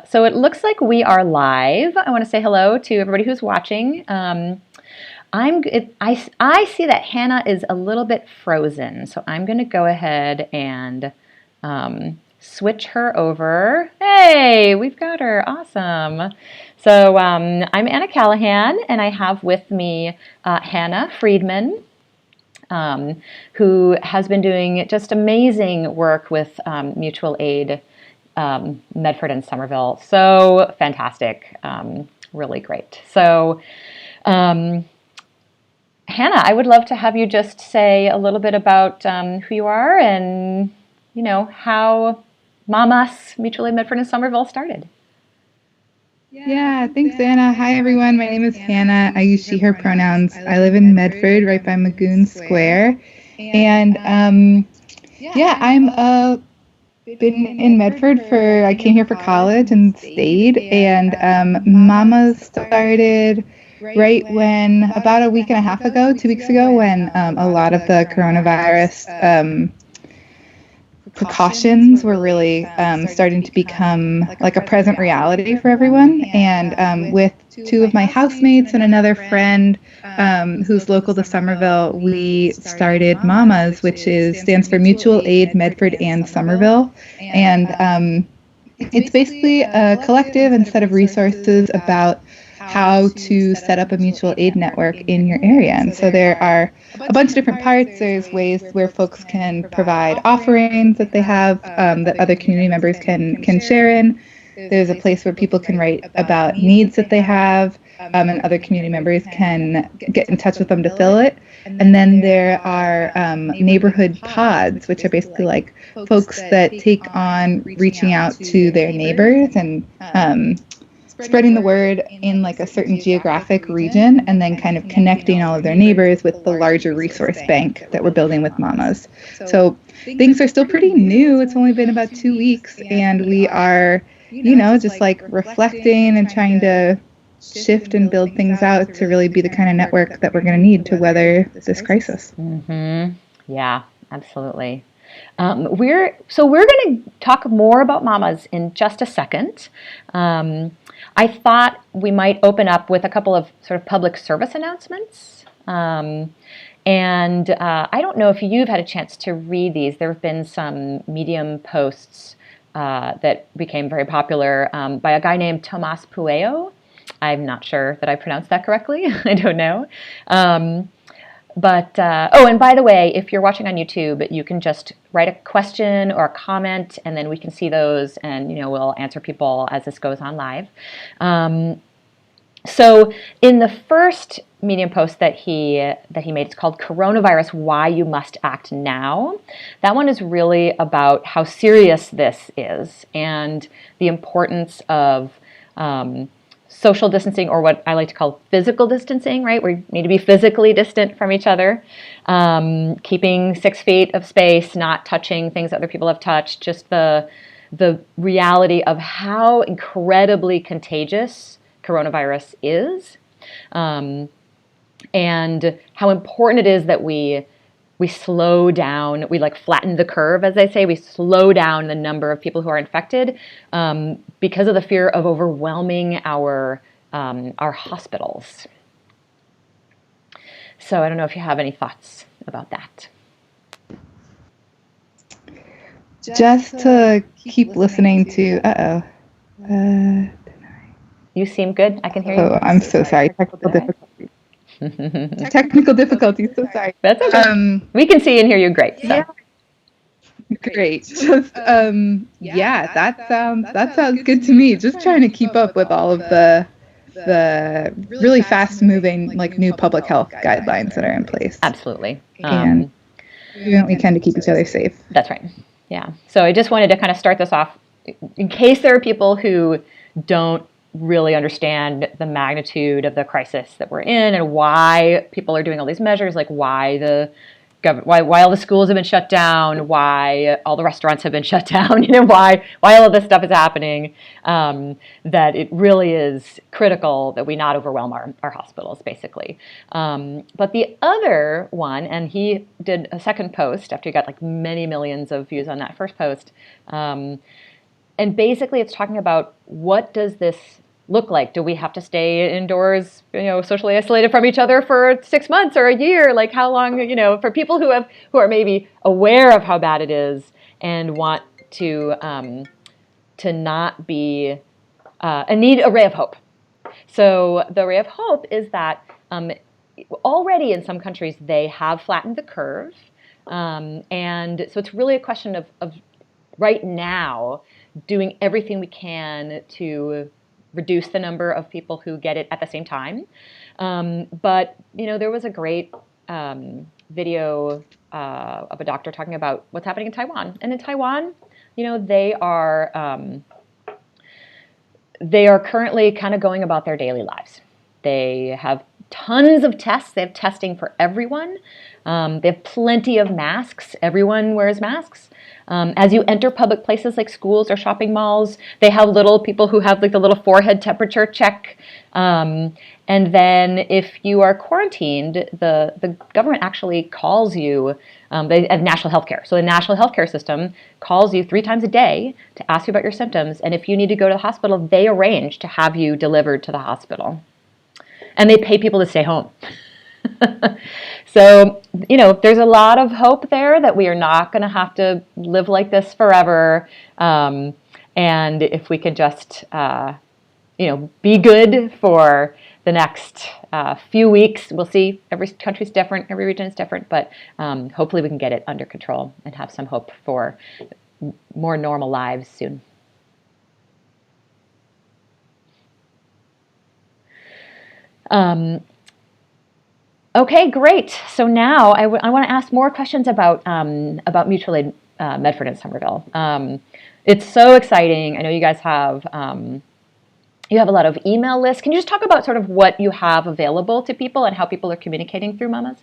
So it looks like we are live. I want to say hello to everybody who's watching. I see that Hannah is a little bit frozen, so I'm going to go ahead and switch her over. Hey, we've got her. Awesome. So I'm Anna Callahan, and I have with me Hannah Friedman, who has been doing just amazing work with mutual aid, Medford and Somerville. So fantastic. Really great. So Hannah, I would love to have you just say a little bit about who you are and, how Mamas Mutual Aid Medford and Somerville started. Yeah, thanks, Anna. Hi, everyone. My name is Hannah. I use she, her pronouns. I live in Medford, right by Magoon Square. And I'm been in Medford I came here for college and stayed. And Mama started right when, about a week and a half ago, 2 weeks ago, when a lot of the coronavirus precautions were really starting to become like a present reality for everyone. And with two of my housemates and another friend who's local to Somerville, we started Mamas, which stands for Mutual Aid Medford and Somerville. And it's basically a collective and set of resources about how to set up a mutual aid network in your area. And so there are a bunch of different parts. There's ways where folks can provide offerings that they have that other community members can share in. There's a place where people can write about needs that they have, and other community members can get in touch with them to fill it. And then there are neighborhood pods, which are basically like folks that take on reaching out to their neighbors and spreading the word in like a certain geographic region, and then kind of connecting all of their neighbors with the larger resource bank that we're building with Mamas. So things are still pretty new. It's only been about 2 weeks, and we are, just like reflecting and trying to shift and build things out to really be the kind of network that we're going to need to weather this crisis. Mm-hmm. Yeah, absolutely. We're going to talk more about Mamas in just a second. I thought we might open up with a couple of sort of public service announcements. And I don't know if you've had a chance to read these. There have been some Medium posts that became very popular by a guy named Tomas Pueo. I'm not sure that I pronounced that correctly. I don't know. And by the way, if you're watching on YouTube, you can just write a question or a comment, and then we can see those, and we'll answer people as this goes on live. So in the first Medium post that he made, it's called "Coronavirus: Why You Must Act Now." That one is really about how serious this is and the importance of social distancing, or what I like to call physical distancing, right? We need to be physically distant from each other, keeping 6 feet of space, not touching things other people have touched, just the reality of how incredibly contagious coronavirus is, and how important it is that we slow down, we like flatten the curve, as they say. We slow down the number of people who are infected because of the fear of overwhelming our hospitals. So I don't know if you have any thoughts about that. Just to keep listening to, you seem good. I can hear you. Oh, I'm so sorry. Technical difficulties. Technical difficulties. So sorry. That's okay. We can see and hear you great. So. Yeah. Great. Just that sounds good to me. Just trying to keep up with all of the really fast moving like new public health guidelines that are in place. Absolutely. And doing what we can to keep each other safe. That's right. Yeah. So I just wanted to kind of start this off in case there are people who don't really understand the magnitude of the crisis that we're in and why people are doing all these measures, like why all the schools have been shut down, why all the restaurants have been shut down, why all of this stuff is happening, that it really is critical that we not overwhelm our hospitals, basically. But the other one, and he did a second post after he got like many millions of views on that first post, And basically it's talking about, what does this look like? Do we have to stay indoors, socially isolated from each other for 6 months or a year? Like, how long, for people who are maybe aware of how bad it is and want to not be, and need a ray of hope. So the ray of hope is that already in some countries they have flattened the curve. And so it's really a question of right now doing everything we can to reduce the number of people who get it at the same time. But, there was a great video of a doctor talking about what's happening in Taiwan. And in Taiwan, they are currently kind of going about their daily lives. They have tons of tests. They have testing for everyone. They have plenty of masks. Everyone wears masks. As you enter public places like schools or shopping malls, they have little people who have like the little forehead temperature check. And then if you are quarantined, the government actually calls you, they have national health care. So the national health care system calls you 3 times a day to ask you about your symptoms. And if you need to go to the hospital, they arrange to have you delivered to the hospital. And they pay people to stay home. So, there's a lot of hope there that we are not going to have to live like this forever. And if we can just, be good for the next few weeks, we'll see. Every country's different, every region is different, but hopefully we can get it under control and have some hope for more normal lives soon. Okay, great. So now I want to ask more questions about mutual aid Medford and Somerville. It's so exciting. I know you guys have you have a lot of email lists. Can you just talk about sort of what you have available to people and how people are communicating through mamas?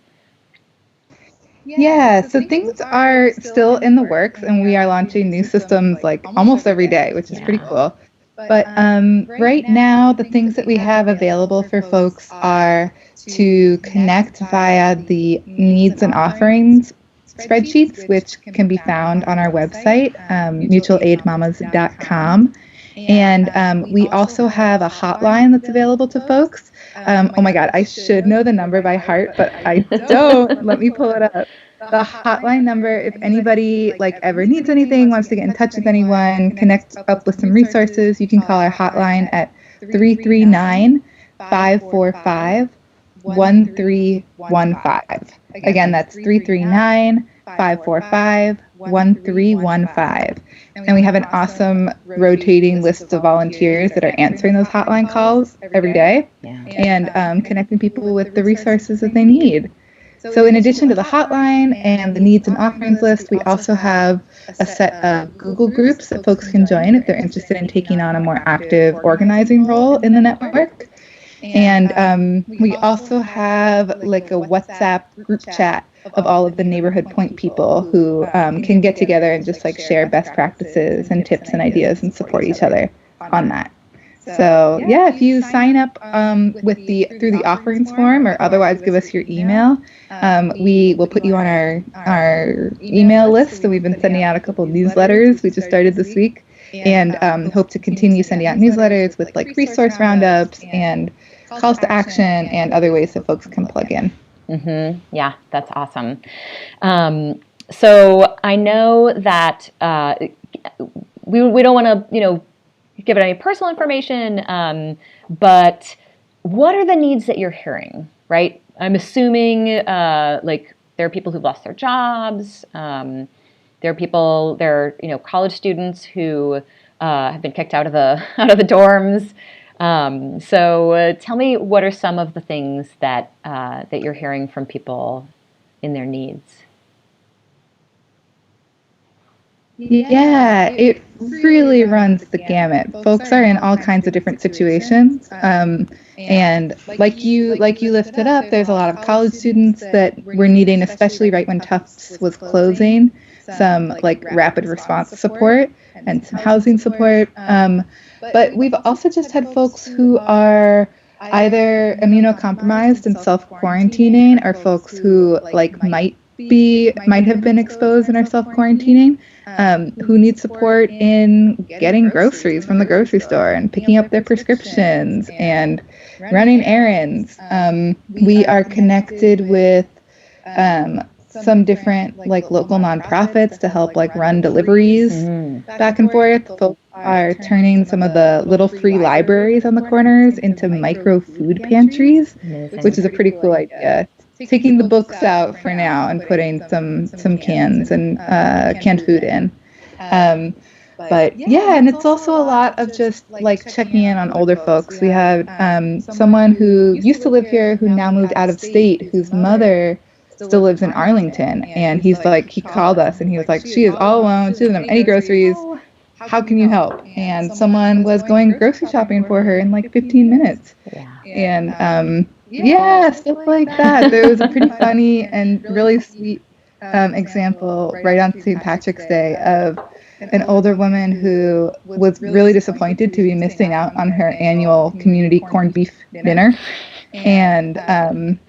Yeah, so things are still in the works, and we are launching new systems like almost every day, which is pretty cool. But right now, the things that we have available for folks are to connect via the needs and offerings spreadsheets, which can be found on our website, mutualaidmamas.com. And we also have a hotline that's available to folks. Oh my God, I should know the number by heart, but I don't. Let me pull it up. The hotline number, if anybody ever needs anything, wants to get in touch with anyone, connect up with some resources, you can call our hotline at 339-545-1315. Again, that's 339-545-1315. And we have an awesome rotating list of volunteers that are answering those hotline calls every day and connecting people with the resources that they need. So in addition to the hotline and the needs and offerings list, we also have a set of Google groups that folks can join if they're interested in taking on a more active organizing role in the network. And we also have like a WhatsApp group chat of all of the neighborhood point people who can get together and just share best practices and tips and ideas and support each other on that. So yeah, if you sign up through the offerings form or otherwise give us your email, we will put you on our email list. So we've been sending out a couple of newsletters. We just started this week, and hope to continue sending out newsletters with resource roundups and calls to action and other ways that folks can plug in. Mm-hmm. Yeah, that's awesome. So I know that we don't want to give it any personal information, but what are the needs that you're hearing, right? I'm assuming there are people who've lost their jobs. There are college students who have been kicked out of the dorms. So tell me, what are some of the things that you're hearing from people in their needs? Yeah, it really runs the gamut. Folks are in all kinds of different situations. And like you lifted up, there's a lot of college students that were needing, especially right when Tufts was closing, some rapid response support and some housing support. But we've also just had folks who are either immunocompromised and self-quarantining, or folks who might B might have been exposed and are self-quarantining, who need support in getting groceries from the grocery store and picking up their prescriptions and running errands. We are connected with some different like local nonprofits to help like run deliveries back and forth. Folks are turning some of the little free libraries on the corners into micro food pantries, which is a pretty cool idea. Taking the books out for now and putting some cans and canned food in. But yeah, and it's also a lot of just like checking in on older folks. We had someone who used to live here who now moved out of state, whose mother still lives in Arlington, and he called us and he was like, she is all alone, she doesn't have any groceries, how can you help? And someone was going grocery shopping for her in like 15 minutes. And yeah, stuff like that. There was a pretty funny and really sweet example right on St. Patrick's Day of an older woman who was really disappointed to be missing out on her annual community corned beef dinner, and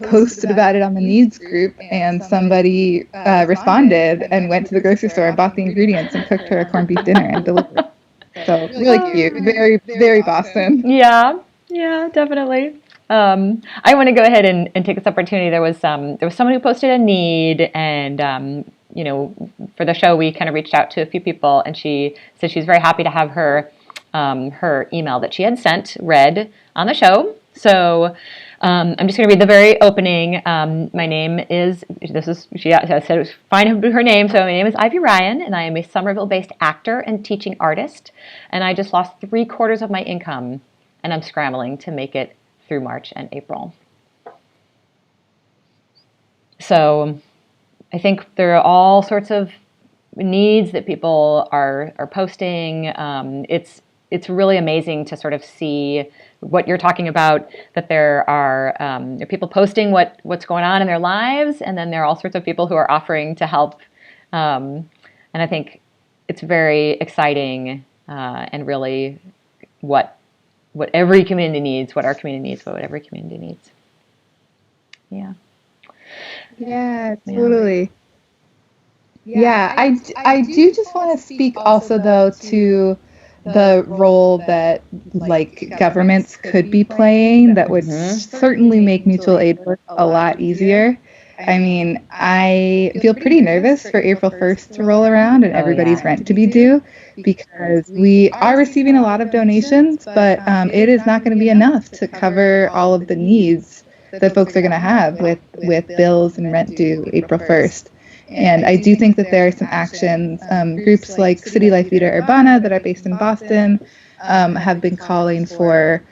posted about it on the needs group, and somebody responded and went to the grocery store and bought the ingredients and cooked her a corned beef dinner and delivered. So really cute, very, very Boston. Yeah, definitely. I want to go ahead and take this opportunity. There was someone who posted a need, and for the show we kind of reached out to a few people, and she said she's very happy to have her email that she had sent read on the show. So I'm just going to read the very opening. My name is, she said it was fine her name, so my name is Ivy Ryan, and I am a Somerville-based actor and teaching artist, and I just lost 3/4 of my income, and I'm scrambling to make it through March and April. So I think there are all sorts of needs that people are posting. It's really amazing to sort of see what you're talking about, that there are people posting what's going on in their lives, and then there are all sorts of people who are offering to help. And I think it's very exciting and really what every community needs, what our community needs, what every community needs. Yeah. Yeah, totally. Yeah, I do just want to speak also though to the role that like governments could be playing that would certainly make mutual aid work a lot easier. I mean, I feel pretty nervous for April 1st to roll around and everybody's rent to be due, because we are receiving a lot of donations, but it is not going to be enough to cover all of the needs that folks are going to have with bills and rent due April 1st. And I do think that there are some actions. Groups like City Life Vida Urbana that are based in Boston have been calling for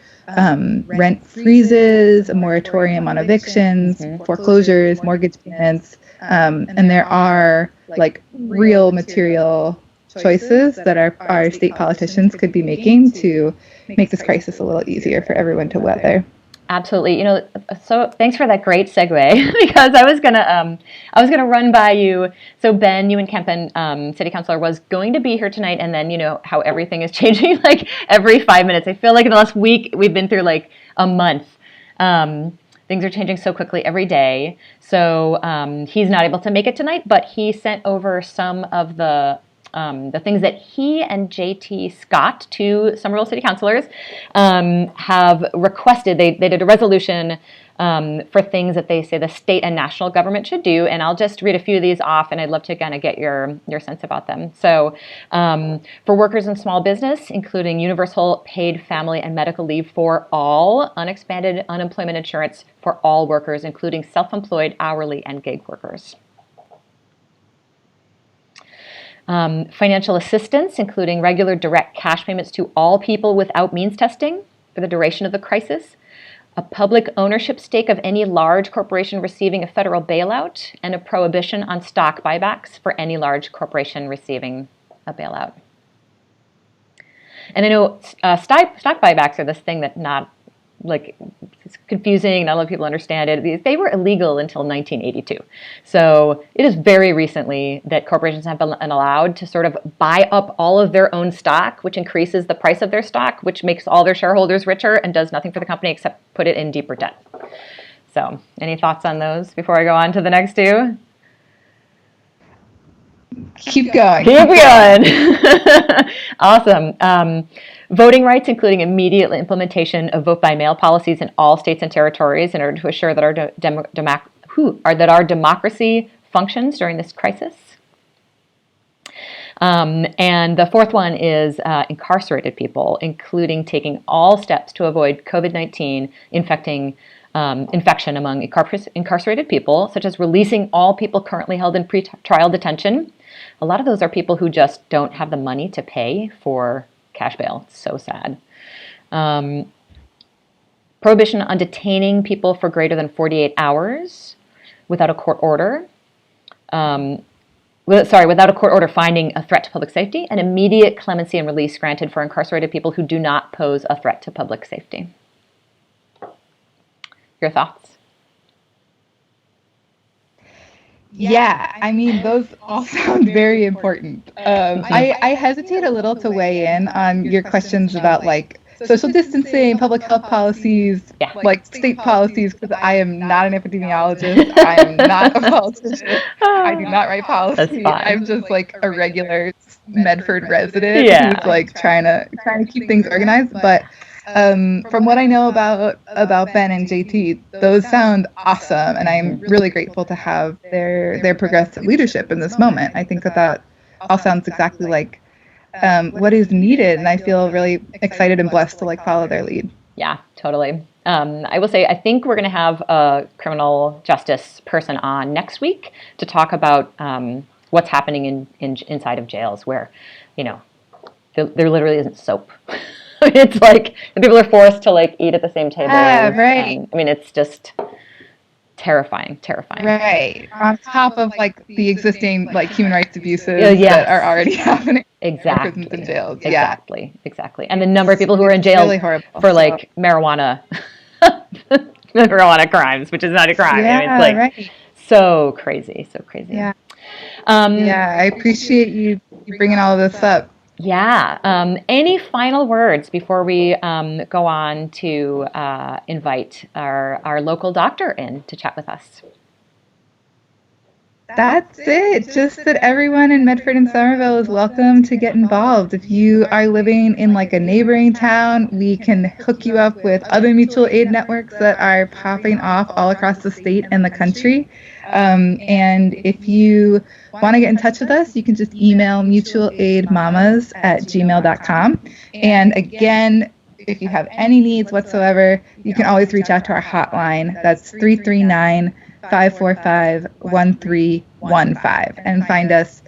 rent freezes, a moratorium on evictions, foreclosures, mortgage payments, and there are like real material choices that our state politicians could be making to make this crisis a little easier for everyone to weather. Absolutely. So thanks for that great segue, because I was gonna run by you. So Ben Ewan-Kempen, City Councilor, was going to be here tonight, and then how everything is changing like every 5 minutes. I feel like in the last week we've been through like a month. Things are changing so quickly every day. So he's not able to make it tonight, but he sent over some of the things that he and JT Scott, two Somerville City Councilors, have requested. They did a resolution for things that they say the state and national government should do, and I'll just read a few of these off, and I'd love to kind of get your sense about them. So for workers in small business, including universal paid family and medical leave for all, unexpanded unemployment insurance for all workers, including self-employed, hourly, and gig workers. Financial assistance, including regular direct cash payments to all people without means testing for the duration of the crisis, a public ownership stake of any large corporation receiving a federal bailout, and a prohibition on stock buybacks for any large corporation receiving a bailout. And I know stock buybacks are this thing that it's confusing, not a lot of people understand it. They were illegal until 1982. So it is very recently that corporations have been allowed to sort of buy up all of their own stock, which increases the price of their stock, which makes all their shareholders richer and does nothing for the company except put it in deeper debt. So any thoughts on those before I go on to the next two? Keep going. Keep going. Awesome. Voting rights, including immediate implementation of vote-by-mail policies in all states and territories in order to assure that our democracy functions during this crisis. And the fourth one is incarcerated people, including taking all steps to avoid COVID-19 infection among incarcerated people, such as releasing all people currently held in pre-trial detention. A lot of those are people who just don't have the money to pay for cash bail. It's so sad. Prohibition on detaining people for greater than 48 hours without a court order. Without a court order finding a threat to public safety, and immediate clemency and release granted for incarcerated people who do not pose a threat to public safety. Your thoughts? Yeah, I mean, those all sound very important. I hesitate a little to weigh in on your questions about like social distancing, public health policies, like state policies, because I am not an epidemiologist. I am not a politician. I do not write policy. I'm just like a regular Medford resident who's like trying to keep things organized. But from what I know about Ben and JT, those sound awesome, and I'm really grateful to have their progressive leadership in this moment. I think that all sounds exactly like what is needed, and I feel really excited and blessed to like follow their lead. Yeah, totally. I will say I think we're going to have a criminal justice person on next week to talk about what's happening inside of jails, where there literally isn't soap. It's like the people are forced to like eat at the same table. Right. I mean, it's just terrifying. Right. On top of like the existing like human rights abuses that are already happening. Exactly. In prisons and jails. Exactly. And the number of people who are in jail for like marijuana crimes, which is not a crime. Yeah, I mean, it's like so crazy. Yeah. I appreciate you bringing all of this up. Yeah. Any final words before we go on to invite our local doctor in to chat with us? That's it. Just that everyone in Medford and Somerville is welcome to get involved. If you are living in like a neighboring town, we can hook you up with other mutual aid networks that are popping off all across the state and the country. And if you want to get in touch with us, you can just email mutualaidmamas@gmail.com. And again, if you have any needs whatsoever, you can always reach out to our hotline. That's 339-545-1315, and find us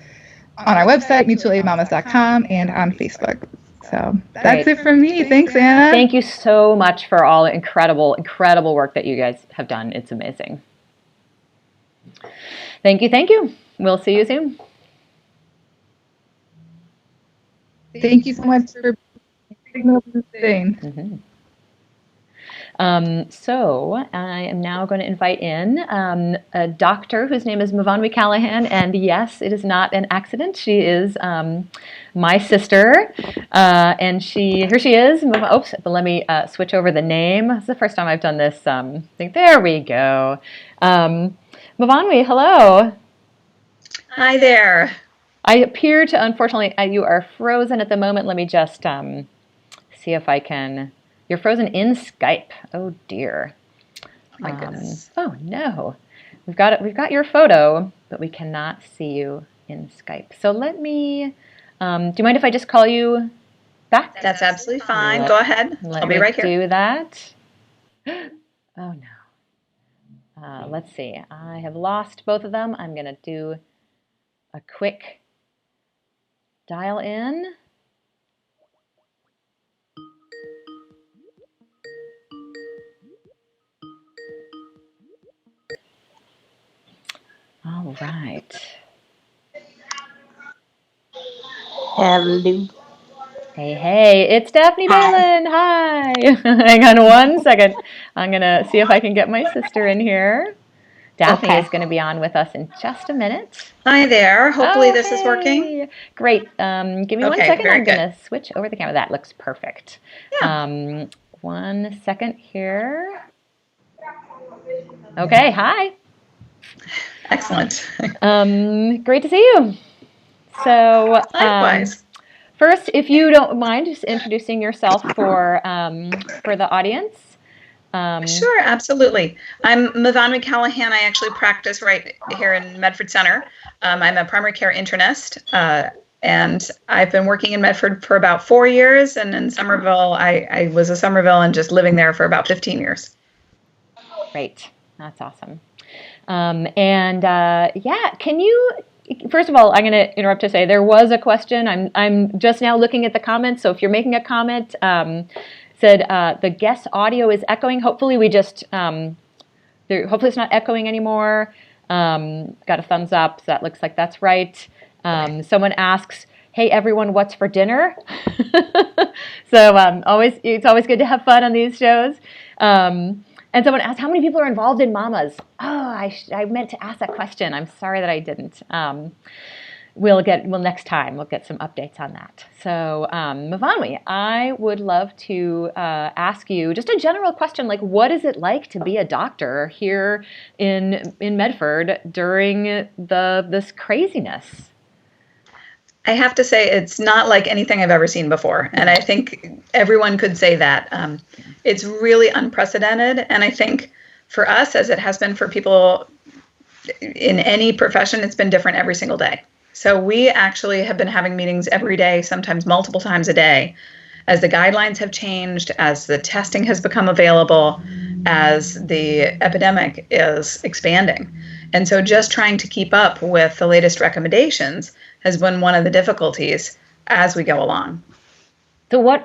on our website, mutualaidmamas.com, and on Facebook. So that's it from me. Thanks, Anna. Thank you so much for all the incredible work that you guys have done. It's amazing. Thank you. We'll see you soon. Thank you so much for taking over this thing. So I am now going to invite in a doctor whose name is Myfanwy Callahan, and yes, it is not an accident. She is my sister, and here she is. Oops, but let me switch over the name. It's the first time I've done this thing. There we go. Myfanwy, hello. Hi there. I appear to, unfortunately, you are frozen at the moment. Let me just see if I can. You're frozen in Skype. Oh dear. Oh my goodness. Oh no. We've got your photo, but we cannot see you in Skype. So let me. Do you mind if I just call you back? That's absolutely fine. Go ahead. I'll be right here. Do that. Oh no. Let's see. I have lost both of them. I'm gonna do a quick dial in. All right. Hello. Hey, it's Daphnee B. Hi. Hang on one second. I'm going to see if I can get my sister in here. Daphnee is going to be on with us in just a minute. Hi there. Hopefully this is working. Great. Give me 1 second. I'm going to switch over the camera. That looks perfect. Yeah. 1 second here. Okay, hi. Excellent. Great to see you. So, Likewise. first, if you don't mind just introducing yourself for the audience. Sure, absolutely. I'm Myfanwy C. I actually practice right here in Medford Center. I'm a primary care internist, and I've been working in Medford for about 4 years. And in Somerville, I was a Somerville and just living there for about 15 years. Great. That's awesome. Can you, first of all, I'm going to interrupt to say there was a question. I'm just now looking at the comments. So if you're making a comment, said the guest audio is echoing. Hopefully we just, hopefully it's not echoing anymore. Got a thumbs up. So that looks like that's right. Someone asks, hey everyone, what's for dinner? So it's always good to have fun on these shows. And someone asked, how many people are involved in Mamas? Oh, I meant to ask that question. I'm sorry that I didn't. Next time we'll get some updates on that. So, Myfanwy, I would love to ask you just a general question, like what is it like to be a doctor here in Medford during this craziness? I have to say it's not like anything I've ever seen before. And I think everyone could say that. It's really unprecedented. And I think for us, as it has been for people in any profession, it's been different every single day. So we actually have been having meetings every day, sometimes multiple times a day, as the guidelines have changed, as the testing has become available, as the epidemic is expanding. And so just trying to keep up with the latest recommendations has been one of the difficulties as we go along. So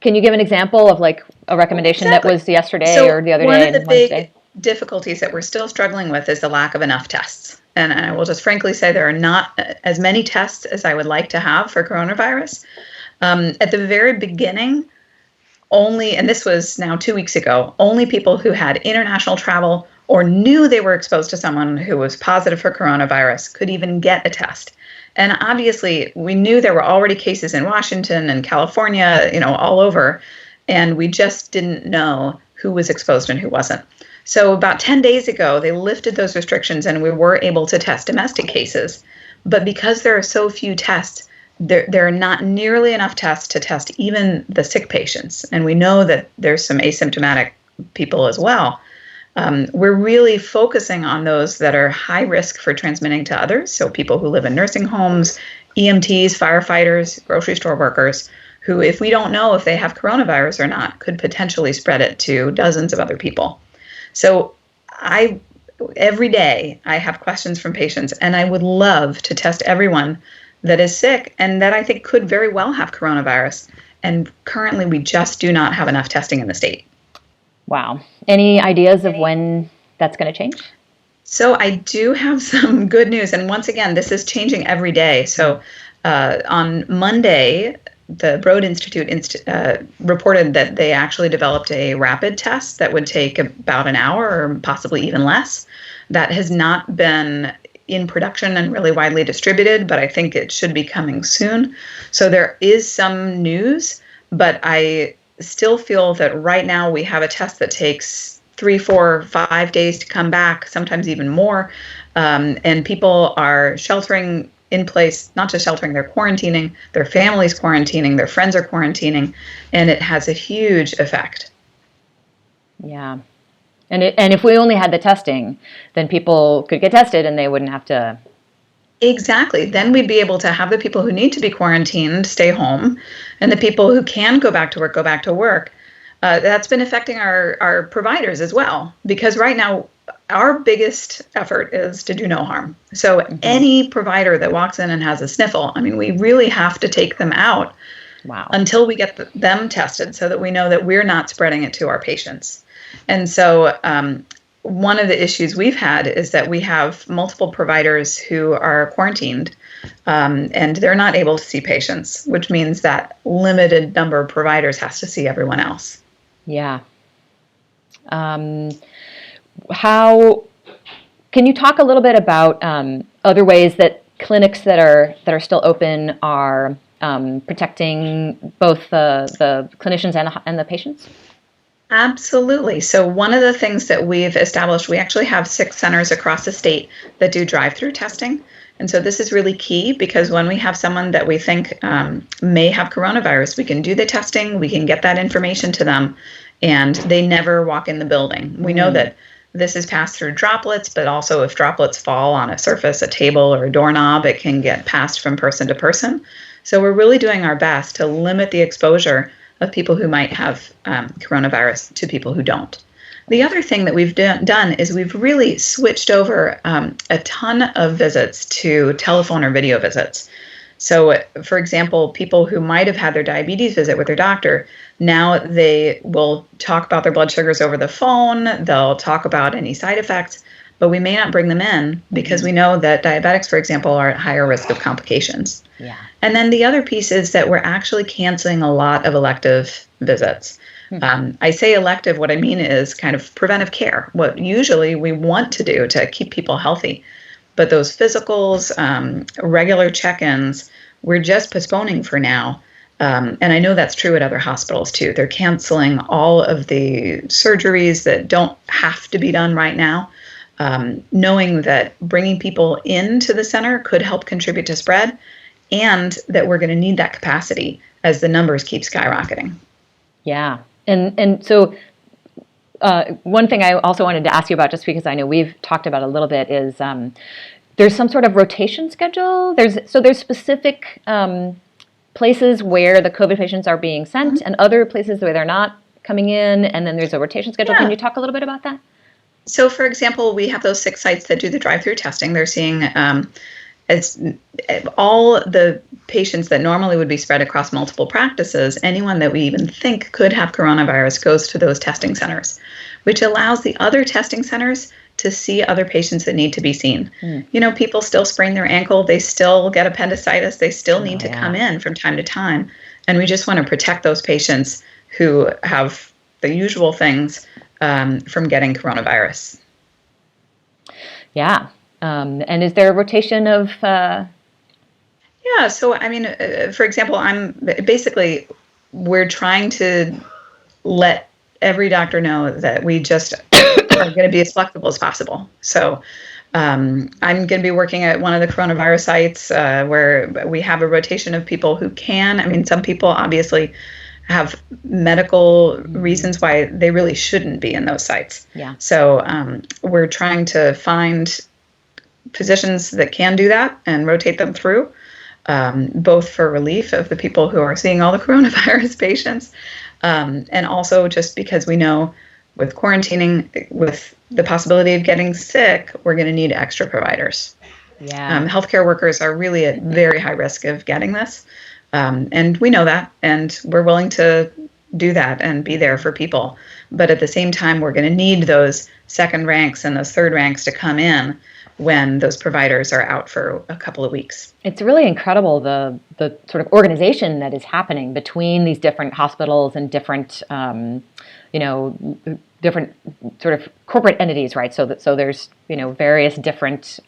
can you give an example of like a recommendation that was yesterday or the other day? One of the big difficulties that we're still struggling with is the lack of enough tests. And I will just frankly say there are not as many tests as I would like to have for coronavirus. At the very beginning, and this was now 2 weeks ago, only people who had international travel or knew they were exposed to someone who was positive for coronavirus could even get a test. And obviously, we knew there were already cases in Washington and California, all over, and we just didn't know who was exposed and who wasn't. So about 10 days ago, they lifted those restrictions and we were able to test domestic cases. But because there are so few tests, there are not nearly enough tests to test even the sick patients. And we know that there's some asymptomatic people as well. We're really focusing on those that are high risk for transmitting to others. So people who live in nursing homes, EMTs, firefighters, grocery store workers, who, if we don't know if they have coronavirus or not, could potentially spread it to dozens of other people. So every day I have questions from patients, and I would love to test everyone that is sick and that I think could very well have coronavirus. And currently we just do not have enough testing in the state. Wow. Any ideas of when that's going to change? So I do have some good news. And once again, this is changing every day. So on Monday, the Broad Institute reported that they actually developed a rapid test that would take about an hour or possibly even less. That has not been in production and really widely distributed, but I think it should be coming soon. So there is some news, but I still feel that right now we have a test that takes 3, 4, 5 days to come back, sometimes even more. And people are sheltering in place, not just sheltering, they're quarantining, their families quarantining, their friends are quarantining, and it has a huge effect. Yeah. And if we only had the testing, then people could get tested and they wouldn't have to. Exactly. Then we'd be able to have the people who need to be quarantined stay home, and the people who can go back to work, go back to work. That's been affecting our providers as well, because right now our biggest effort is to do no harm. So any provider that walks in and has a sniffle, we really have to take them out until we get them tested so that we know that we're not spreading it to our patients. And so one of the issues we've had is that we have multiple providers who are quarantined and they're not able to see patients, which means that limited number of providers has to see everyone else. Yeah. How can you talk a little bit about other ways that clinics that are still open are protecting both the clinicians and the patients? Absolutely. So one of the things that we've established, we actually have 6 centers across the state that do drive-through testing. And so this is really key because when we have someone that we think may have coronavirus, we can do the testing, we can get that information to them, and they never walk in the building. We know that this is passed through droplets, but also if droplets fall on a surface, a table or a doorknob, it can get passed from person to person. So we're really doing our best to limit the exposure of people who might have coronavirus to people who don't. The other thing that we've done is we've really switched over a ton of visits to telephone or video visits. So, for example, people who might have had their diabetes visit with their doctor, now they will talk about their blood sugars over the phone, they'll talk about any side effects, but we may not bring them in because we know that diabetics, for example, are at higher risk of complications. Yeah. And then the other piece is that we're actually canceling a lot of elective visits. I say elective, what I mean is kind of preventive care, what usually we want to do to keep people healthy. But those physicals, regular check-ins, we're just postponing for now. And I know that's true at other hospitals too. They're canceling all of the surgeries that don't have to be done right now, knowing that bringing people into the center could help contribute to spread, and that we're going to need that capacity as the numbers keep skyrocketing. Yeah. And so one thing I also wanted to ask you about, just because I know we've talked about a little bit, is there's some sort of rotation schedule. There's specific places where the COVID patients are being sent and other places where they're not coming in, and then there's a rotation schedule. Can you talk a little bit about that? So, for example, we have those 6 sites that do the drive-through testing. They're seeing all the patients that normally would be spread across multiple practices. Anyone that we even think could have coronavirus goes to those testing centers, which allows the other testing centers to see other patients that need to be seen. You know, people still sprain their ankle, they still get appendicitis, they still need to come in from time to time. And we just want to protect those patients who have the usual things from getting coronavirus. Yeah. And is there a rotation of... Yeah, so I mean, for example, we're trying to let every doctor know that we just are going to be as flexible as possible. So I'm going to be working at one of the coronavirus sites where we have a rotation of people who can. I mean, some people obviously have medical reasons why they really shouldn't be in those sites. Yeah. So we're trying to find physicians that can do that and rotate them through, both for relief of the people who are seeing all the coronavirus patients, and also just because we know with quarantining, with the possibility of getting sick, we're going to need extra providers. Yeah. Healthcare workers are really at very high risk of getting this, and we know that, and we're willing to do that and be there for people. But at the same time, we're going to need those second ranks and those third ranks to come in when those providers are out for a couple of weeks. It's really incredible, the sort of organization that is happening between these different hospitals and different, different sort of corporate entities, right? So there's, various different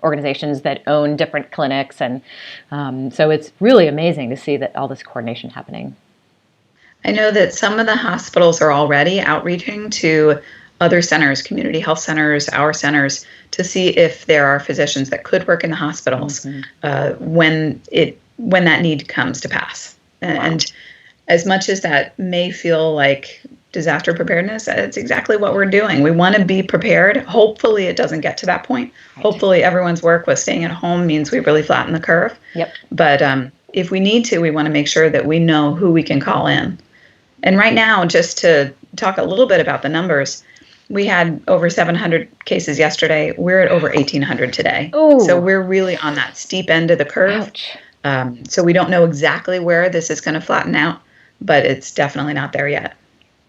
organizations that own different clinics. And so it's really amazing to see that all this coordination happening. I know that some of the hospitals are already outreaching to other centers, community health centers, our centers, to see if there are physicians that could work in the hospitals when that need comes to pass. And as much as that may feel like disaster preparedness, it's exactly what we're doing. We want to be prepared. Hopefully it doesn't get to that point. Right. Hopefully everyone's work with staying at home means we really flatten the curve. Yep. But if we need to, we want to make sure that we know who we can call in. And right now, just to talk a little bit about the numbers, we had over 700 cases yesterday. We're at over 1,800 today. Ooh. So we're really on that steep end of the curve. So we don't know exactly where this is going to flatten out, but it's definitely not there yet.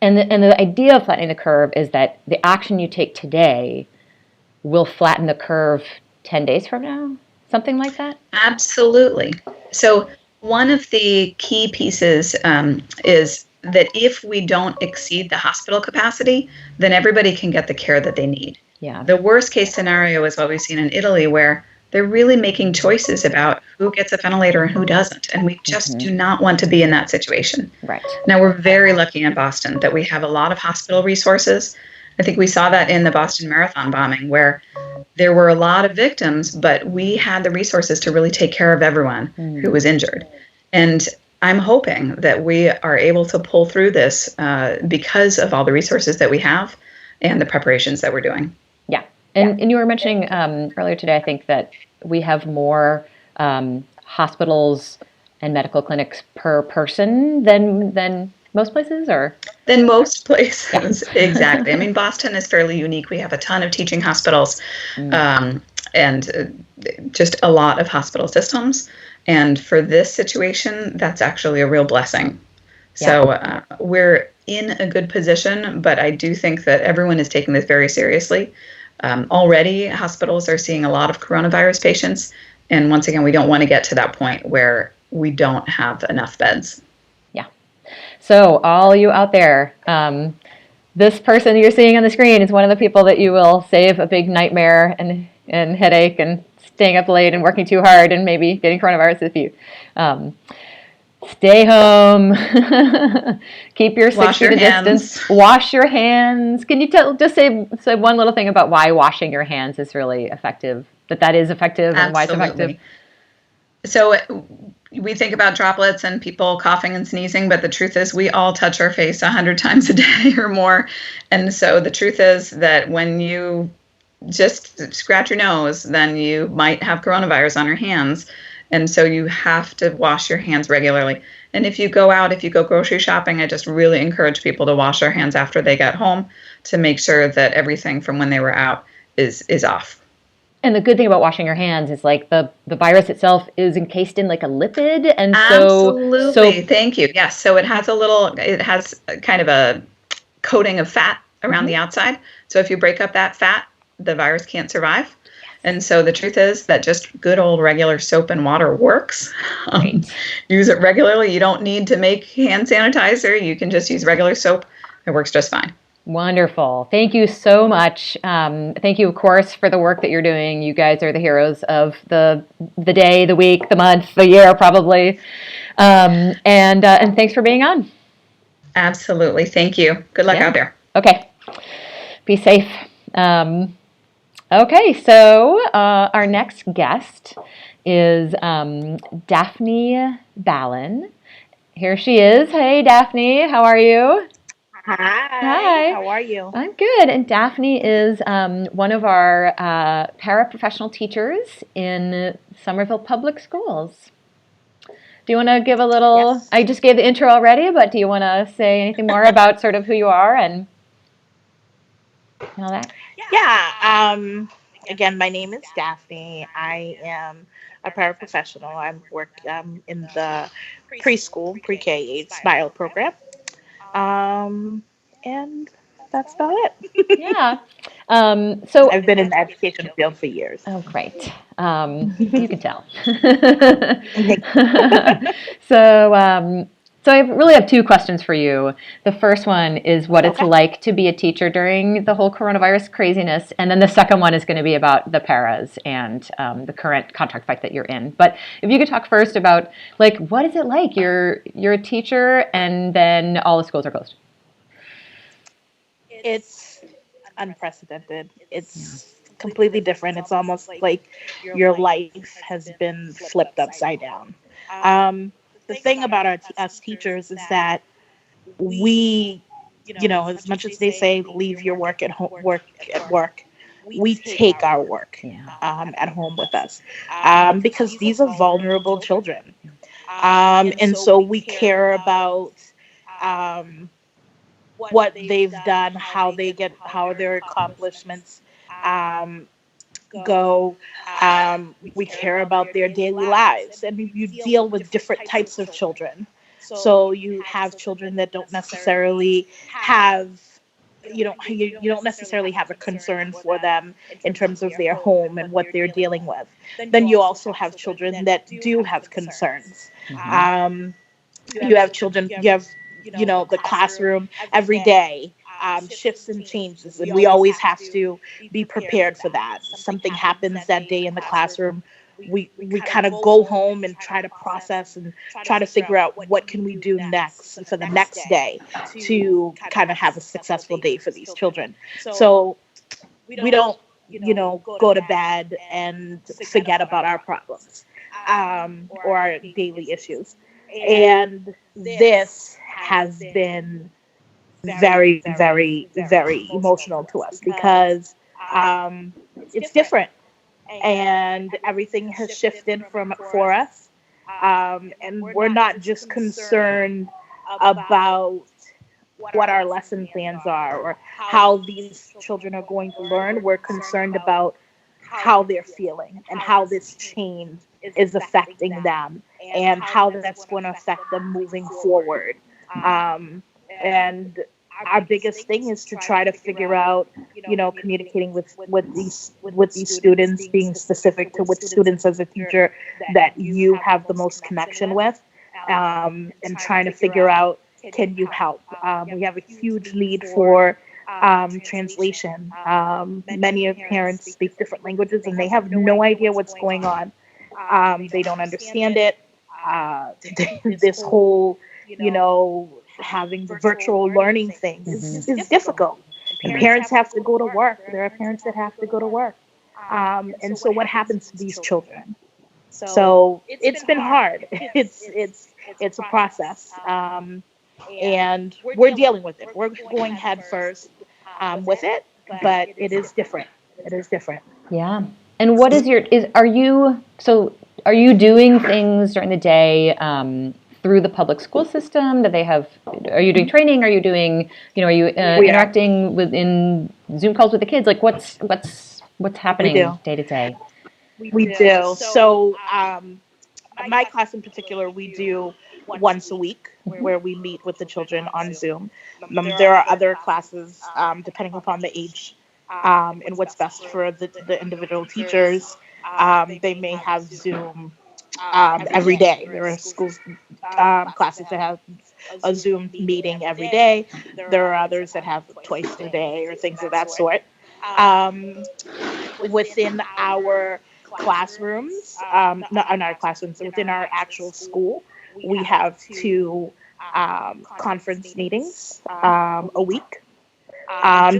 And the idea of flattening the curve is that the action you take today will flatten the curve 10 days from now, something like that? Absolutely. So one of the key pieces is that if we don't exceed the hospital capacity, then everybody can get the care that they need. Yeah. The worst case scenario is what we've seen in Italy, where they're really making choices about who gets a ventilator and who doesn't. And we just do not want to be in that situation. Right. Now, we're very lucky in Boston that we have a lot of hospital resources. I think we saw that in the Boston Marathon bombing, where there were a lot of victims, but we had the resources to really take care of everyone who was injured. And I'm hoping that we are able to pull through this because of all the resources that we have and the preparations that we're doing. Yeah. And you were mentioning earlier today, I think, that we have more hospitals and medical clinics per person than most places, or? Than most places, exactly. I mean, Boston is fairly unique. We have a ton of teaching hospitals and just a lot of hospital systems. And for this situation, that's actually a real blessing. So we're in a good position, but I do think that everyone is taking this very seriously. Already, hospitals are seeing a lot of coronavirus patients. And once again, we don't want to get to that point where we don't have enough beds. Yeah. So all you out there, this person you're seeing on the screen is one of the people that you will save a big nightmare and headache and staying up late and working too hard and maybe getting coronavirus if you stay home, keep your 6 feet distance, wash your hands. Can you just say one little thing about why washing your hands is really effective, that is effective and why it's effective? So we think about droplets and people coughing and sneezing, but the truth is we all touch our face 100 times a day or more. And so the truth is that when you just scratch your nose, then you might have coronavirus on your hands. And so you have to wash your hands regularly. And if you go grocery shopping, I just really encourage people to wash their hands after they get home to make sure that everything from when they were out is off. And the good thing about washing your hands is like the virus itself is encased in like a lipid. And Absolutely. Thank you. Yes. So it has kind of a coating of fat around the outside. So if you break up that fat, the virus can't survive. And so the truth is that just good old regular soap and water works. Use it regularly. You don't need to make hand sanitizer. You can just use regular soap. It works just fine. Wonderful. Thank you so much. Thank you, of course, for the work that you're doing. You guys are the heroes of the day, the week, the month, the year, probably. And thanks for being on. Absolutely. Thank you. Good luck out there. Okay. Be safe. Okay, so our next guest is Daphnee B. Here she is. Hey, Daphnee, how are you? Hi. How are you? I'm good. And Daphnee is one of our paraprofessional teachers in Somerville Public Schools. Do you want to give a little? Yes. I just gave the intro already, but do you want to say anything more about sort of who you are and all that? Yeah. Again, my name is Daphnee. I am a paraprofessional. I work in the preschool, pre-K 8 SMILE program. And that's about it. Yeah. So I've been in the education field for years. Oh, great. You can tell. So I really have two questions for you. The first one is what it's like to be a teacher during the whole coronavirus craziness. And then the second one is going to be about the paras and the current contract fight that you're in. But if you could talk first about, like, what is it like? You're a teacher and then all the schools are closed. It's unprecedented. It's completely different. It's almost like your life has been flipped upside down. The thing about us teachers is that we, as much as they say, leave your work at home, work at work, we take our work at home with us because these are vulnerable children. And so we care about what they've done, how their accomplishments go. We care about their daily lives, and you deal with different types of children. So you have children that don't necessarily have, you don't necessarily have a concern for them in terms of their home and what they're dealing with. Then you also have children that do have concerns. You have children, the classroom every day. shifts and changes, and we always have to be prepared for that. Something happens that day in the classroom, we kind of go home and try to process and try to figure out what can we do next for the next day to kind of have a successful day for these children. So we don't, go to bed and forget about our problems, or our daily issues. And this has been very, very, very emotional to us because it's different, and everything has shifted for us. And we're not just concerned about what our lesson plans are or how these children are going to learn. We're concerned about how they're feeling and how this change is affecting them and how that's going to affect them moving forward. And our biggest thing is to try to figure out, communicating with these students, being specific to which students as a teacher that you have the most connection with, and trying to figure out, can you help? We have a huge need for translation. Many of parents speak different languages and they have no idea what's going on. They don't understand it. This whole, having the virtual learning thing is difficult. And parents have to go to work. There are parents that have to go to work. And so what happens to these children? So it's been hard. It's a process. And we're dealing with it. We're going head first with it, but it is different. It is different. Yeah. And what is are you doing things during the day through the public school system? Are you doing training? Are you doing, are you interacting in Zoom calls with the kids? Like what's happening day to day? We do. So my class in particular, we do once a week where we meet with the children on Zoom. There are other classes, depending upon the age and what's best for the individual teachers. They may have Zoom every day. There are schools, classes that have a Zoom meeting every day. There are others that have twice a day or things of that sort. Within our classrooms, not in our classrooms, within our actual school, we have 2 conference meetings a week,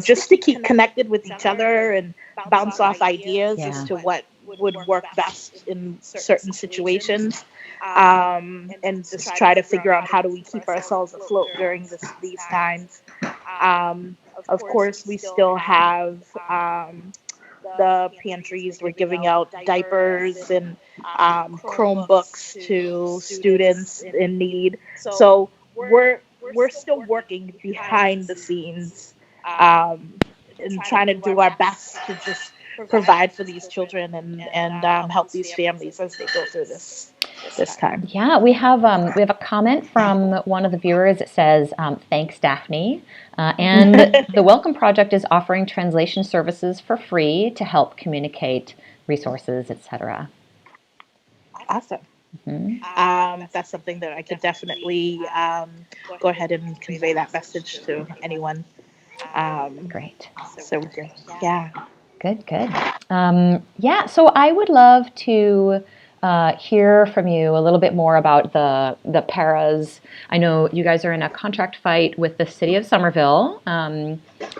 just to keep connected with each other and bounce off ideas as to what would work best in certain situations, and just try to figure out how do we keep ourselves afloat during these times. Of course, we still have the pantries. We're giving out diapers and Chromebooks to students in need. So we're still working behind the scenes, and trying to do our best to just provide for these children and help these families as they go through this time. Yeah, we have a comment from one of the viewers that says, "Thanks, Daphnee," and the Welcome Project is offering translation services for free to help communicate resources, etc. Awesome. That's something that I could definitely go ahead and convey that message to anyone. Great. So yeah. Good. So I would love to hear from you a little bit more about the paras. I know you guys are in a contract fight with the city of Somerville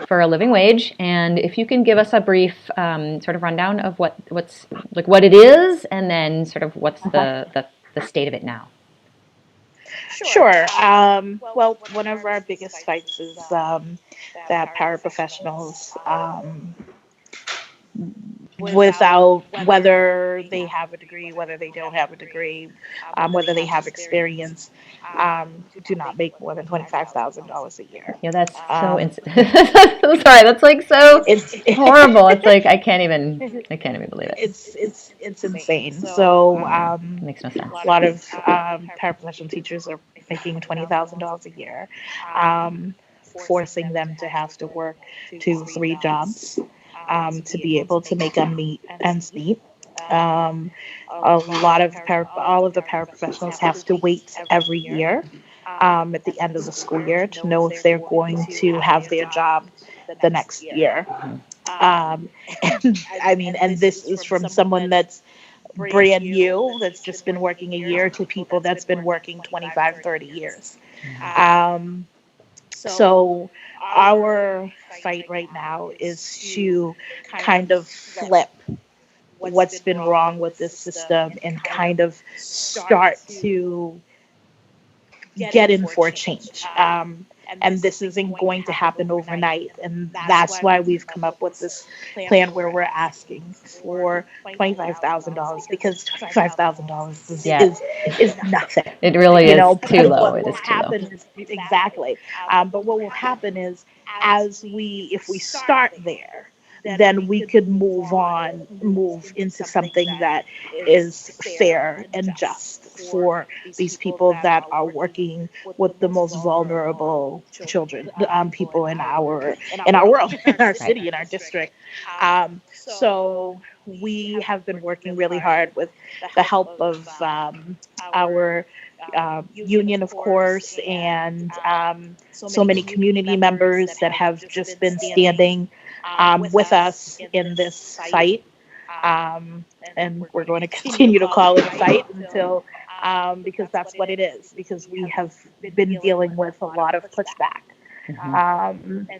for a living wage, and if you can give us a brief sort of rundown of what it is, and then sort of what's the state of it now. Sure. Well, one of our biggest fights is that paraprofessionals, without whether they have a degree, whether they don't have a degree, whether they have experience, do not make more than $25,000 a year. Yeah, that's so. I'm sorry, that's like so. It's horrible. It's like I can't even believe it. It's insane. So makes no sense. A lot of paraprofessional teachers are making $20,000 a year, forcing them to have to work 2-3 jobs. To be able to make ends meet. All of the paraprofessionals have to wait every year at the end of the school year to know if they're going to have their job the next year. Um, and I mean, and this is from someone that's brand new, that's just been working a year, to people that's been working 25, 30 years. Um, so our fight right now is to kind of flip what's been wrong with this system and kind of start to get in for a change. And this isn't going to happen overnight. And that's why we've come up with this plan where we're asking for $25,000, because $25,000 is nothing. It really is too low. What will happen is, exactly. But what will happen is, if we start there, then we could move into something that is fair and just for these people that are working with the most vulnerable children, people in our world, in our city, in our district. So we have been working really hard with the help of our union, of course, and so many community members that have just been standing with us in this fight. And we're going to continue to call it a fight until, because that's what it is, because we have been dealing with a lot of pushback.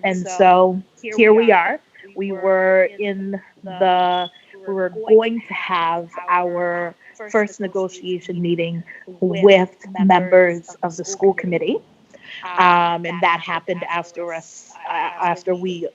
And so here we are. We were going to have our first negotiation meeting with members of the school committee. And that happened after we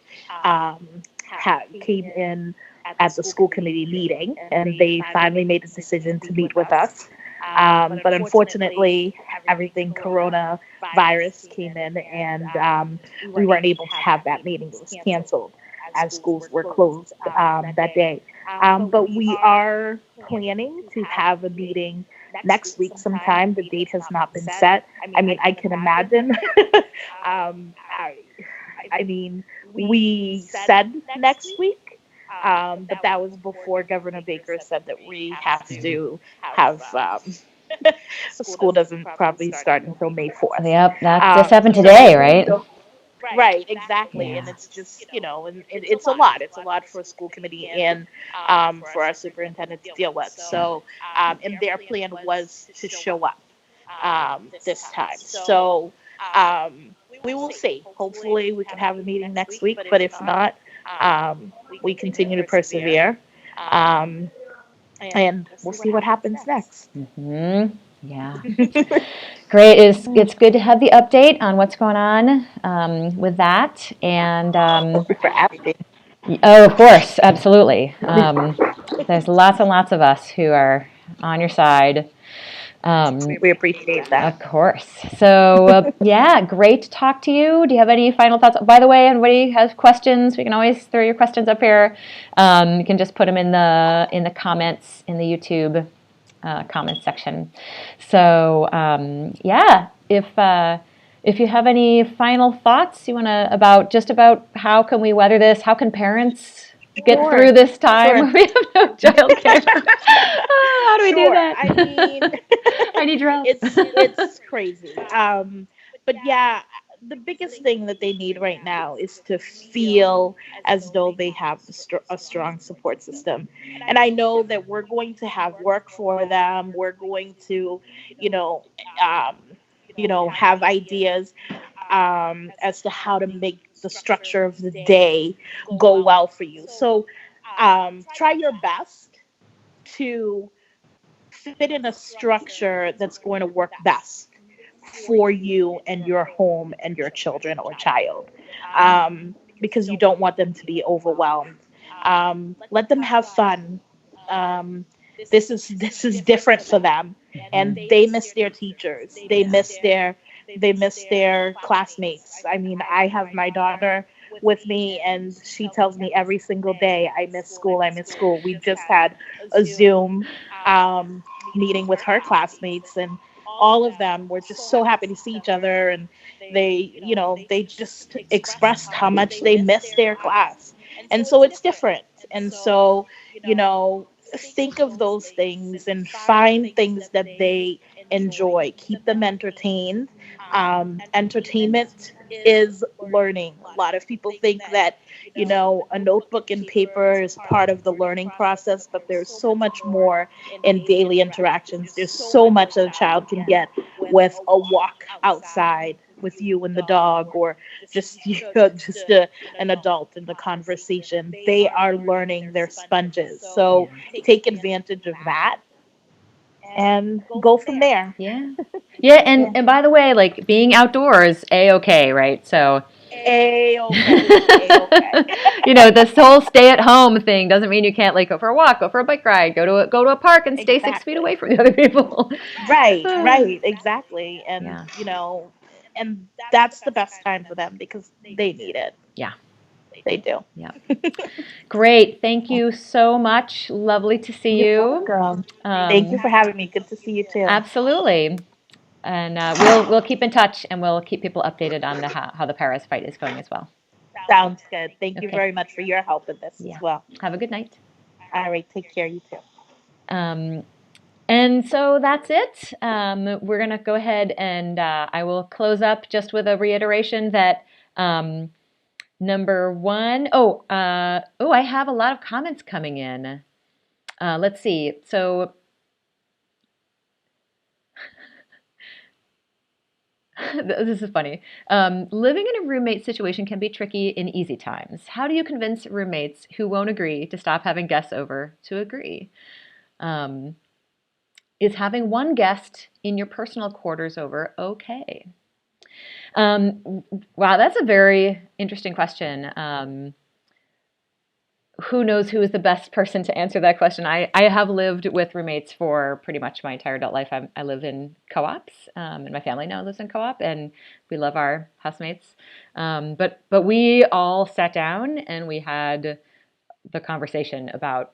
came in at the school committee meeting, and they finally made a decision to meet with us. But unfortunately, everything coronavirus came in, and we weren't able to have that meeting. It was canceled as schools were closed that day. But we are planning to have a meeting next week sometime. The date has not been set. I mean, I can imagine. I mean, we said next week, but that was before Governor Baker said that we have to have school doesn't probably start until May 4th. Yep, that just happened today, right? Right, exactly. Yeah. And it's just, and it's a lot. It's a lot for a school committee and for our superintendent to deal with. So, and their plan was to show up this time. So, we will see. Hopefully we can have a meeting next week, but if not, we continue to persevere. And we'll see what happens next. Mm-hmm. Yeah. Great. It's good to have the update on what's going on with that. And for asking. Oh, of course, absolutely. There's lots and lots of us who are on your side. We appreciate that. Of course. So, yeah, great to talk to you. Do you have any final thoughts? By the way, anybody has questions, we can always throw your questions up here. You can just put them in the comments in the YouTube comments section. So, yeah, if you have any final thoughts you want to about how can we weather this? How can parents get through this time? We have no childcare. How do we do that? I mean, I need your help. It's crazy. But yeah, the biggest thing that they need right now is to feel as though they have a strong support system. And I know that we're going to have work for them. We're going to, have ideas as to how to make the structure of the day go well for you. So try your best to fit in a structure that's going to work best for you and your home and your children or child, because you don't want them to be overwhelmed. Let them have fun. This is different for them, and they miss their teachers. They miss their classmates. I mean, I have my daughter with me, and she tells me every single day, I miss school. We just had a Zoom meeting with her classmates, and all of them were just so happy to see each other, and they just expressed how much they miss their class. And so it's different. And so, think of those things and find things that they enjoy, keep them entertained. Entertainment is learning. A lot of people think that, a notebook and paper is part of the learning process, but there's so much more in daily interactions. There's so much that a child can get with a walk outside with you and the dog, or just an adult in the conversation. They are learning, they're sponges. So take advantage of that and go from there. Yeah. Yeah, and by the way, like being outdoors, A-okay, right? So A-okay. this whole stay-at-home thing doesn't mean you can't like go for a walk, go for a bike ride, go to a park and stay 6 feet away from the other people. Right, exactly. And Yeah. and that's the best time for them because they need it. Yeah. They do. Yeah. Great. Thank you so much. Lovely to see you. You're welcome. Thank you for having me. Good to see you too. Absolutely. And we'll keep in touch, and we'll keep people updated on how the Paris fight is going as well. Sounds good. Thank you very much for your help in this as well. Have a good night. All right. Take care. You too. And so that's it. We're going to go ahead and I will close up just with a reiteration that number one, I have a lot of comments coming in. Let's see. So this is funny. Living in a roommate situation can be tricky in easy times. How do you convince roommates who won't agree to stop having guests over to agree? Is having one guest in your personal quarters over okay? Wow, that's a very interesting question. Who knows who is the best person to answer that question? I have lived with roommates for pretty much my entire adult life. I live in co-ops, and my family now lives in co-op, and we love our housemates. But we all sat down and we had the conversation about,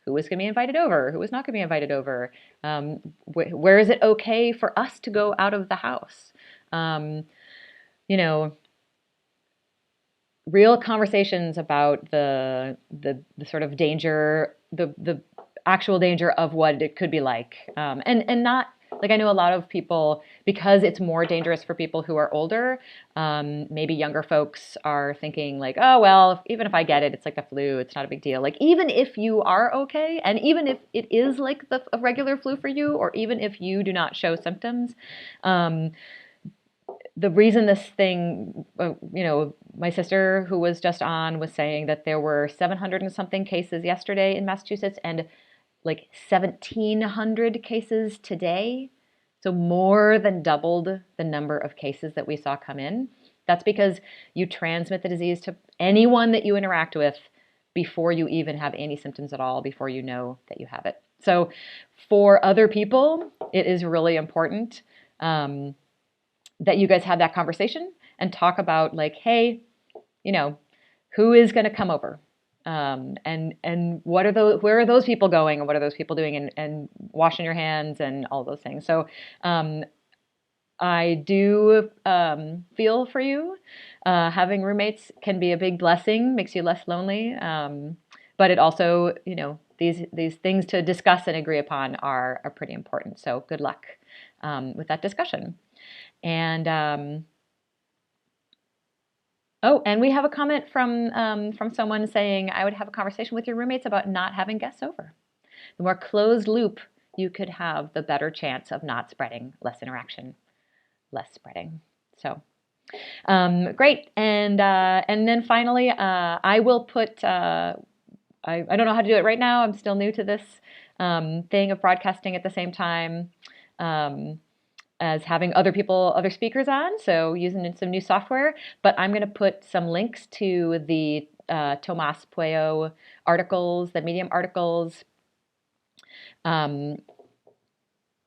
who was going to be invited over, who was not going to be invited over, where is it okay for us to go out of the house? Real conversations about the sort of danger, the actual danger of what it could be like, and not like, I know a lot of people, because it's more dangerous for people who are older, maybe younger folks are thinking like, oh, well, even if I get it, it's like the flu, it's not a big deal. Like, even if you are okay, and even if it is like a regular flu for you, or even if you do not show symptoms, the reason this thing, my sister who was just on was saying that there were 700 and something cases yesterday in Massachusetts and like 1,700 cases today. So more than doubled the number of cases that we saw come in. That's because you transmit the disease to anyone that you interact with before you even have any symptoms at all, before you know that you have it. So for other people, it is really important that you guys have that conversation and talk about like, hey, who is going to come over? And where are those people going, and what are those people doing, and washing your hands and all those things. So I do feel for you. Having roommates can be a big blessing, makes you less lonely. But it also, these things to discuss and agree upon are pretty important. So good luck with that discussion. And and we have a comment from someone saying, I would have a conversation with your roommates about not having guests over. The more closed loop you could have, the better chance of not spreading, less interaction, less spreading. So great. And then finally, I will put, I don't know how to do it right now. I'm still new to this thing of broadcasting at the same time as having other speakers on, so using some new software. But I'm going to put some links to the Tomás Pueyo articles, the Medium articles, and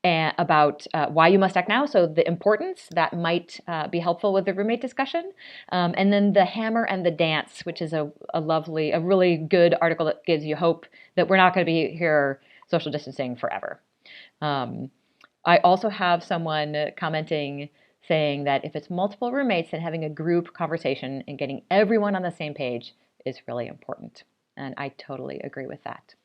about why you must act now, so the importance that might be helpful with the roommate discussion, and then the hammer and the dance, which is a really good article that gives you hope that we're not going to be here social distancing forever. I also have someone commenting saying that if it's multiple roommates, then having a group conversation and getting everyone on the same page is really important. And I totally agree with that.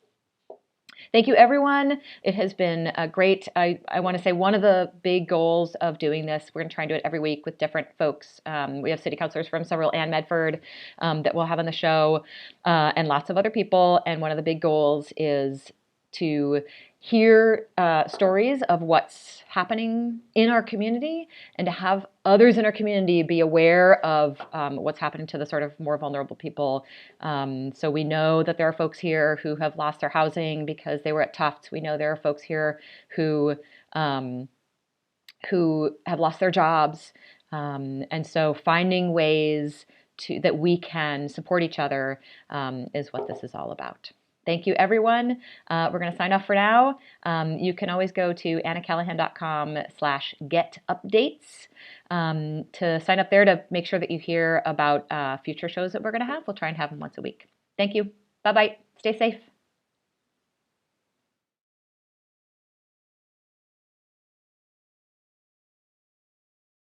Thank you, everyone. It has been great. I want to say one of the big goals of doing this, we're going to try and do it every week with different folks. We have city councilors from Somerville and Medford that we'll have on the show, and lots of other people. And one of the big goals is to hear stories of what's happening in our community and to have others in our community be aware of what's happening to the sort of more vulnerable people. So we know that there are folks here who have lost their housing because they were at Tufts. We know there are folks here who have lost their jobs. And so finding ways that we can support each other is what this is all about. Thank you, everyone. We're going to sign off for now. You can always go to annacallahan.com/getupdates to sign up there to make sure that you hear about future shows that we're going to have. We'll try and have them once a week. Thank you. Bye-bye. Stay safe.